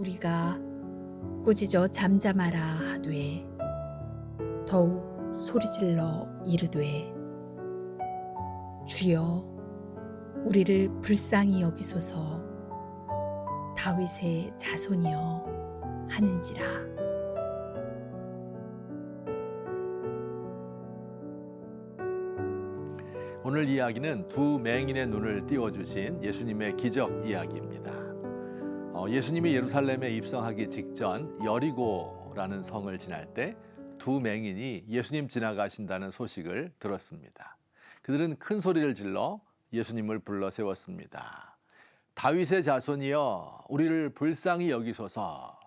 우리가 꾸짖어 잠잠하라 하되 더욱 소리질러 이르되 주여 우리를 불쌍히 여기소서 다윗의 자손이여 하는지라. 오늘 이야기는 두 맹인의 눈을 띄워주신 예수님의 기적 이야기입니다. 예수님이 예루살렘에 입성하기 직전 여리고라는 성을 지날 때 두 맹인이 예수님 지나가신다는 소식을 들었습니다. 그들은 큰 소리를 질러 예수님을 불러 세웠습니다. 다윗의 자손이여 우리를 불쌍히 여기소서.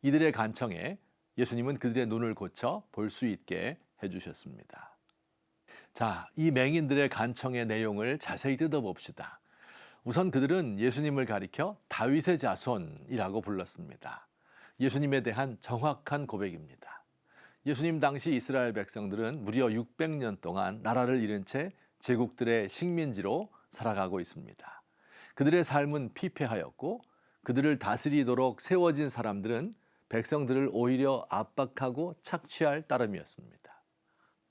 이들의 간청에 예수님은 그들의 눈을 고쳐 볼 수 있게 해주셨습니다. 자, 이 맹인들의 간청의 내용을 자세히 뜯어봅시다. 우선 그들은 예수님을 가리켜 다윗의 자손이라고 불렀습니다. 예수님에 대한 정확한 고백입니다. 예수님 당시 이스라엘 백성들은 무려 600년 동안 나라를 잃은 채 제국들의 식민지로 살아가고 있습니다. 그들의 삶은 피폐하였고 그들을 다스리도록 세워진 사람들은 백성들을 오히려 압박하고 착취할 따름이었습니다.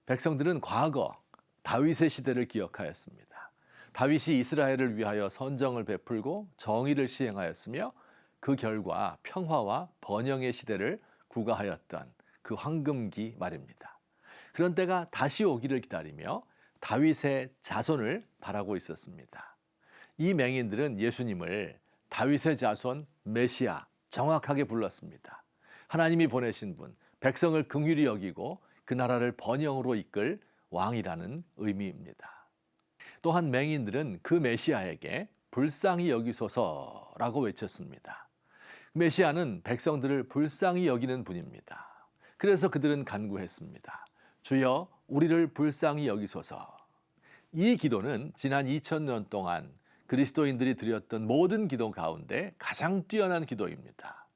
백성들은 과거 다윗의 시대를 기억하였습니다. 다윗이 이스라엘을 위하여 선정을 베풀고 정의를 시행하였으며 그 결과 평화와 번영의 시대를 구가하였던 그 황금기 말입니다. 그런 때가 다시 오기를 기다리며 다윗의 자손을 바라고 있었습니다. 이 맹인들은 예수님을 다윗의 자손 메시아 정확하게 불렀습니다. 하나님이 보내신 분, 백성을 긍휼히 여기고 그 나라를 번영으로 이끌 왕이라는 의미입니다. 또한 맹인들은 그 메시아에게 불쌍히 여기소서라고 외쳤습니다. 메시아는 백성들을 불쌍히 여기는 분입니다. 그래서 그들은 간구했습니다. 주여 우리를 불쌍히 여기소서. 이 기도는 지난 2000년 동안 그리스도인들이 드렸던 모든 기도 가운데 가장 뛰어난 기도입니다.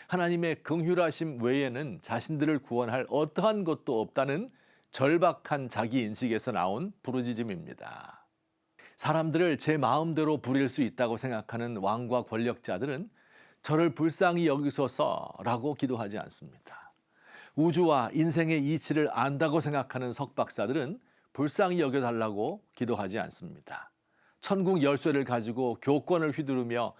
하나님의 긍휼하심 외에는 자신들을 구원할 어떠한 것도 없다는 절박한 자기 인식에서 나온 부르짖음입니다. 사람들을 제 마음대로 부릴 수 있다고 생각하는 왕과 권력자들은 저를 불쌍히 여기소서라고 기도하지 않습니다. 우주와 인생의 이치를 안다고 생각하는 석박사들은 불쌍히 여겨달라고 기도하지 않습니다. 천국 열쇠를 가지고 교권을 휘두르며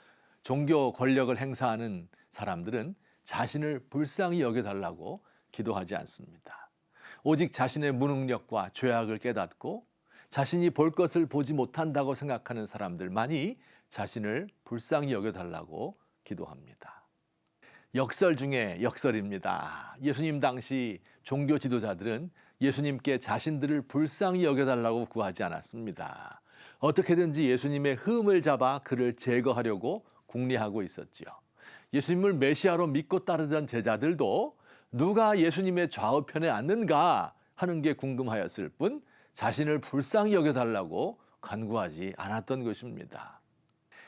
종교 권력을 행사하는 사람들은 자신을 불쌍히 여겨달라고 기도하지 않습니다. 오직 자신의 무능력과 죄악을 깨닫고 자신이 볼 것을 보지 못한다고 생각하는 사람들만이 자신을 불쌍히 여겨달라고 기도합니다. 역설 중에 역설입니다. 예수님 당시 종교 지도자들은 예수님께 자신들을 불쌍히 여겨달라고 구하지 않았습니다. 어떻게든지 예수님의 흠을 잡아 그를 제거하려고 궁리하고 있었지요. 예수님을 메시아로 믿고 따르던 제자들도 누가 예수님의 좌우편에 앉는가 하는 게 궁금하였을 뿐 자신을 불쌍히 여겨달라고 간구하지 않았던 것입니다.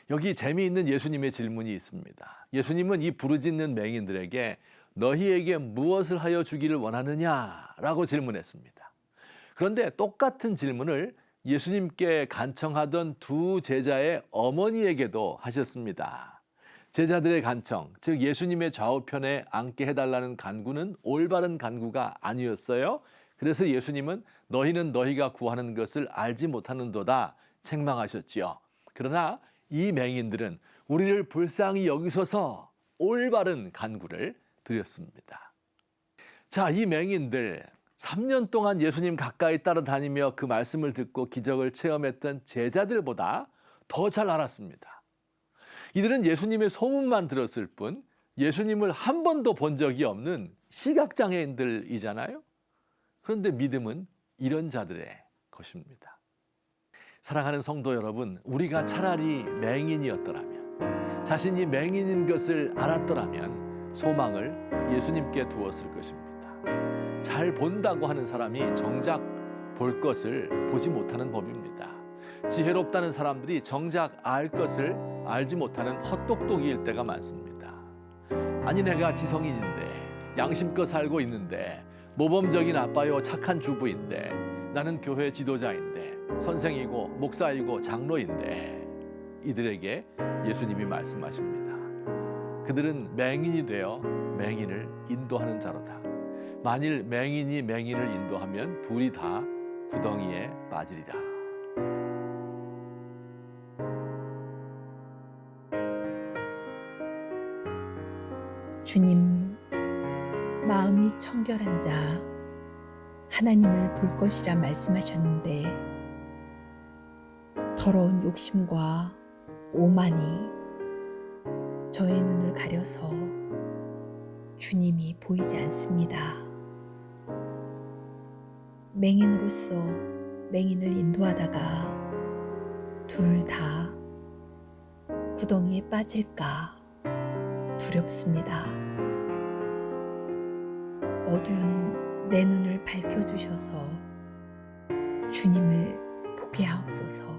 여기 재미있는 예수님의 질문이 있습니다. 예수님은 이 부르짖는 맹인들에게 너희에게 무엇을 하여 주기를 원하느냐라고 질문했습니다. 그런데 똑같은 질문을 예수님께 간청하던 두 제자의 어머니에게도 하셨습니다. 제자들의 간청, 즉 예수님의 좌우편에 앉게 해달라는 간구는 올바른 간구가 아니었어요. 그래서 예수님은 너희는 너희가 구하는 것을 알지 못하는도다 책망하셨지요. 그러나 이 맹인들은 우리를 불쌍히 여기소서 올바른 간구를 드렸습니다. 자, 이 맹인들 3년 동안 예수님 가까이 따라다니며 그 말씀을 듣고 기적을 체험했던 제자들보다 더 잘 알았습니다. 이들은 예수님의 소문만 들었을 뿐 예수님을 한 번도 본 적이 없는 시각장애인들이잖아요. 그런데 믿음은 이런 자들의 것입니다. 사랑하는 성도 여러분, 우리가 차라리 맹인이었더라면, 자신이 맹인인 것을 알았더라면 소망을 예수님께 두었을 것입니다. 잘 본다고 하는 사람이 정작 볼 것을 보지 못하는 법입니다. 지혜롭다는 사람들이 정작 알 것을 알지 못하는 헛똑똑이일 때가 많습니다. 아니 내가 지성인인데 양심껏 살고 있는데 모범적인 아빠요 착한 주부인데 나는 교회 지도자인데 선생이고 목사이고 장로인데 이들에게 예수님이 말씀하십니다. 그들은 맹인이 되어 맹인을 인도하는 자로다. 만일 맹인이 맹인을 인도하면 둘이 다 구덩이에 빠지리라. 주님, 마음이 청결한 자 하나님을 볼 것이라 말씀하셨는데 더러운 욕심과 오만이 저의 눈을 가려서 주님이 보이지 않습니다. 맹인으로서 맹인을 인도하다가 둘 다 구덩이에 빠질까 두렵습니다. 어두운 내 눈을 밝혀주셔서 주님을 보게 하옵소서.